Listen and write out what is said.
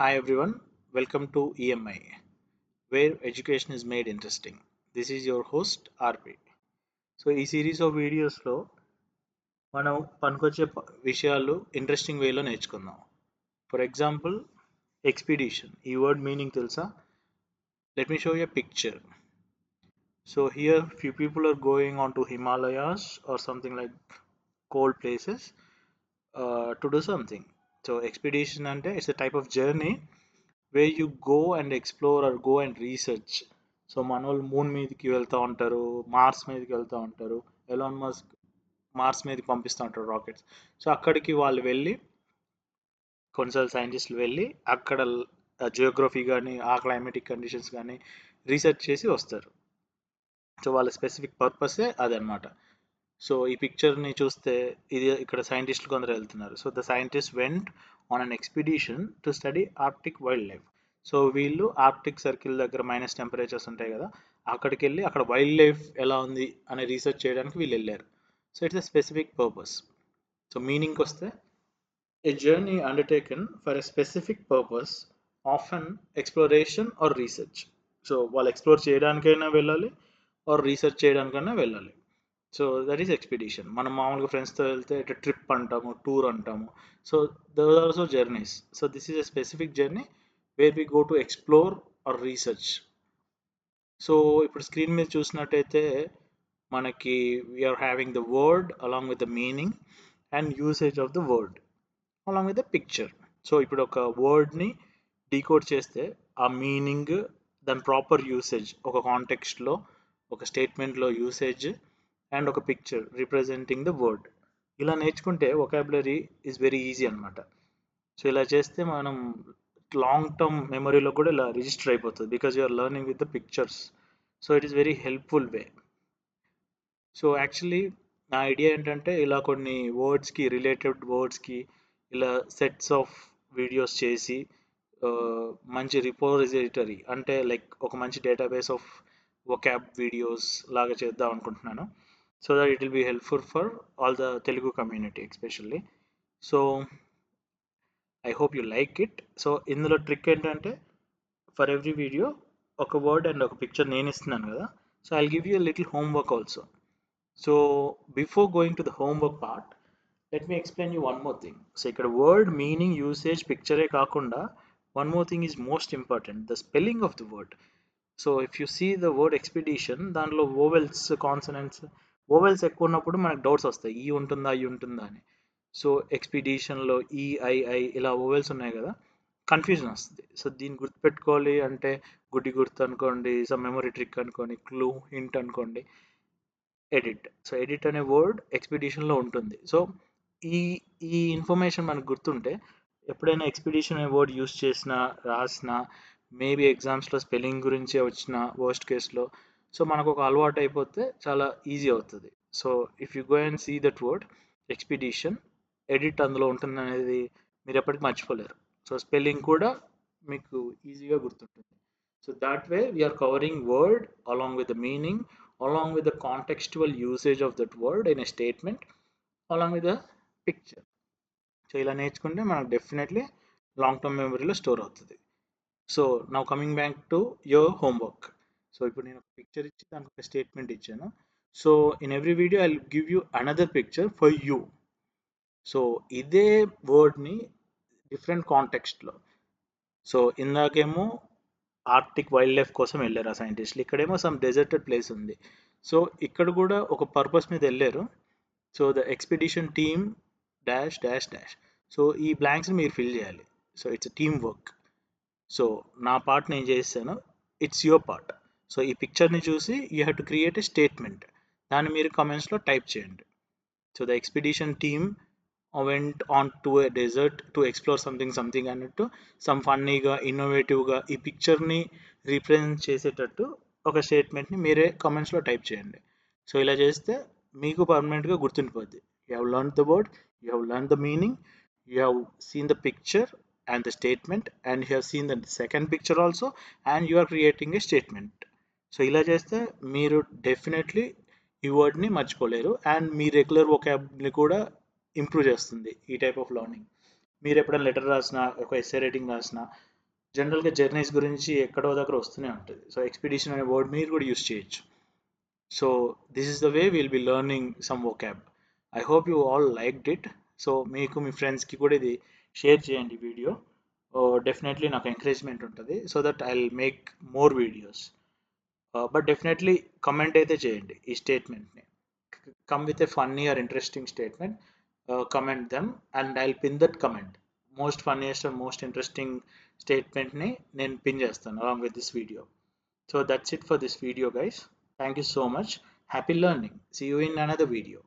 Hi everyone, welcome to EMI, where education is made interesting. This is your host RP. So ఈ series of వీడియోస్లో మనం పనికొచ్చే విషయాలు interesting వేలో నేర్చుకుందాం. For example, expedition. ఈ వర్డ్ మీనింగ్ తెలుసా? Let me show you picture. So here few people are going on to Himalayas or something like cold places to do something. So expedition అంటే it's a type of journey where you go and explore or go and research. So మన వాళ్ళు moon మీదకి వెళ్తూ ఉంటారు, Mars మీదకి వెళ్తూ ఉంటారు, Elon Musk Mars మీదకి పంపిస్తూ ఉంటారు రాకెట్స్. సో అక్కడికి వాళ్ళు వెళ్ళి, కొన్నిసార్లు సైంటిస్టులు వెళ్ళి అక్కడ జియోగ్రఫీ కానీ ఆ క్లైమేటిక్ కండిషన్స్ కానీ రీసెర్చ్ చేసి వస్తారు. సో వాళ్ళ స్పెసిఫిక్ పర్పసే అదనమాట. సో ఈ పిక్చర్ని చూస్తే ఇది ఇక్కడ సైంటిస్టులు కొందరు వెళ్తున్నారు. So the scientist went on an expedition to study Arctic wild life. So వీళ్ళు ఆర్క్టిక్ సర్కిల్ దగ్గర మైనస్ టెంపరేచర్స్ ఉంటాయి కదా, అక్కడికి వెళ్ళి అక్కడ వైల్డ్ లైఫ్ ఎలా ఉంది అనే రీసెర్చ్ చేయడానికి వీళ్ళు వెళ్ళారు. So it's a specific purpose. So మీనింగ్కి వస్తే, a journey undertaken for a specific purpose, often exploration or research. So వాళ్ళు ఎక్స్ప్లోర్ చేయడానికైనా వెళ్ళాలి ఆర్ రీసెర్చ్ చేయడానికైనా వెళ్ళాలి. So that is expedition. మనం మామూలుగా ఫ్రెండ్స్తో వెళ్తే ఇట్లా ట్రిప్ అంటాము, టూర్ అంటాము. So those are also journeys. So this is a specific journey where we go to explore or research. So ఇప్పుడు స్క్రీన్ మీద చూసినట్టయితే మనకి we are having the word along with the meaning and usage of the word along with the picture. So ఇప్పుడు ఒక వర్డ్ని decode చేస్తే ఆ meaning, దాని proper usage, ఒక కాంటెక్స్ట్లో ఒక స్టేట్మెంట్లో యూసేజ్ అండ్ ఒక పిక్చర్ రిప్రజెంటింగ్ ద వర్డ్, ఇలా నేర్చుకుంటే వొకాబులరీ ఈజ్ వెరీ ఈజీ అనమాట. సో ఇలా చేస్తే మనం లాంగ్ టర్మ్ మెమరీలో కూడా ఇలా రిజిస్టర్ అయిపోతుంది, because you're learning with the pictures. So it is very helpful way. So actually నా ఐడియా ఏంటంటే, ఇలా కొన్ని వర్డ్స్కి, రిలేటెడ్ వర్డ్స్కి ఇలా సెట్స్ ఆఫ్ వీడియోస్ చేసి మంచి రిపోజిటరీ అంటే లైక్ ఒక మంచి డేటాబేస్ ఆఫ్ వొకాబ్ వీడియోస్ లాగా చేద్దాం అనుకుంటున్నాను. So that it will be helpful for all the Telugu community especially. So I hope you like it. So ఇందులో ట్రిక్ ఏంటంటే, ఫర్ ఎవ్రీ వీడియో ఒక వర్డ్ అండ్ ఒక పిక్చర్ నేను ఇస్తున్నాను కదా. So I give you little homework also. So before going to the homework part, let me explain you one more thing. So ఇక్కడ word meaning usage పిక్చరే కాకుండా one more thing is most important, the spelling of the word. So if you see the word expedition, దాంట్లో vowels, consonants, vowels ఎక్కువ ఉన్నప్పుడు మనకు doubts వస్తాయి, ఈ ఉంటుందా ఈ ఉంటుందా అని. సో ఎక్స్పిడిషన్లో ఈఐఐ ఇలా ఓవెల్స్ ఉన్నాయి కదా, కన్ఫ్యూజన్ వస్తుంది. సో దీన్ని గుర్తుపెట్టుకోవాలి అంటే గుడ్డి గుర్తు అనుకోండి, సమ్ మెమరీ ట్రిక్ అనుకోండి, క్లూ, హింట్ అనుకోండి, ఎడిట్. సో ఎడిట్ అనే వర్డ్ ఎక్స్పిడిషన్లో ఉంటుంది. సో ఈ ఈ ఇన్ఫర్మేషన్ మనకు గుర్తుంటే ఎప్పుడైనా ఎక్స్పిడిషన్ అనే వర్డ్ యూస్ చేసినా, రాసినా, మేబీ ఎగ్జామ్స్లో స్పెల్లింగ్ గురించి వచ్చిన వర్స్ట్ కేసులో, సో మనకు ఒక అలవాటు అయిపోతే చాలా ఈజీ అవుతుంది. So if you go and see that word expedition, edit అందులో ఉంటుంది అనేది మీరు ఎప్పటికీ మర్చిపోలేరు. సో స్పెల్లింగ్ కూడా మీకు ఈజీగా గుర్తుంటుంది. So that way we are covering word along with the meaning, along with the contextual usage of that word in a statement, along with the picture. So ఇలా నేర్చుకుంటే మనకు డెఫినెట్లీ లాంగ్ టర్మ్ మెమరీలో store అవుతుంది. So now coming back to your homework. So ఇప్పుడు నేను ఒక picture ఇచ్చి దానికి ఒక స్టేట్మెంట్ ఇచ్చాను. So in every video I will give you another picture for you. So ఇదే వర్డ్ని డిఫరెంట్ కాంటెక్స్ట్లో, సో ఇందాకేమో ఆర్క్టిక్ వైల్డ్ లైఫ్ కోసం వెళ్ళారు ఆ సైంటిస్టులు, ఇక్కడేమో సమ్ డెజర్టెడ్ ప్లేస్ ఉంది. సో ఇక్కడ కూడా ఒక పర్పస్ మీద వెళ్ళారు. So the expedition team dash dash dash. So ఈ బ్లాంక్స్ని మీరు ఫిల్ చేయాలి. So it's team work. So నా పార్ట్ నేను చేస్తాను, ఇట్స్ యువర్ పార్ట్. సో ఈ పిక్చర్ని చూసి you have to create a statement, దాన్ని మీరు కమెంట్స్లో టైప్ చేయండి. So the expedition team went on to a dessert to explore something అన్నట్టు సమ్ ఫన్నీగా, ఇన్నోవేటివ్గా ఈ పిక్చర్ని రీప్రజెంట్ చేసేటట్టు ఒక స్టేట్మెంట్ని మీరే కమెంట్స్లో టైప్ చేయండి. సో ఇలా చేస్తే మీకు పర్మనెంట్గా గుర్తుండిపోద్ది. You have learn the word, you have learn the meaning, you have seen the picture and the statement, and you have seen the second picture also, and you are creating a statement. So ఇలా చేస్తే మీరు definitely ఈ వర్డ్ని మర్చిపోలేరు, and me regular వొకాబ్ని కూడా improve చేస్తుంది ఈ type of learning. మీరు ఎప్పుడైనా letter రాసినా, ఒక ఎస్సే రైటింగ్ రాసినా, జనరల్గా జర్నీస్ గురించి ఎక్కడో దగ్గర వస్తూనే ఉంటుంది. సో ఎక్స్పీడిషన్ అనే వర్డ్ మీరు కూడా యూస్ చేయొచ్చు. So this is the way will be learning some vocab. I hope you all liked it. So మీకు మీ ఫ్రెండ్స్కి కూడా ఇది షేర్ చేయండి వీడియో. డెఫినెట్లీ నాకు ఎంకరేజ్మెంట్ ఉంటుంది so that I will make more videos. But definitely comment అయితే చేయండి ఈ స్టేట్మెంట్ని. Come with a funny or interesting statement, comment them and I will pin that comment. Most funniest and most interesting స్టేట్మెంట్ని నేను pin చేస్తాను along with this video. So that's it for this video, guys. Thank you so much. Happy learning. See you in another video.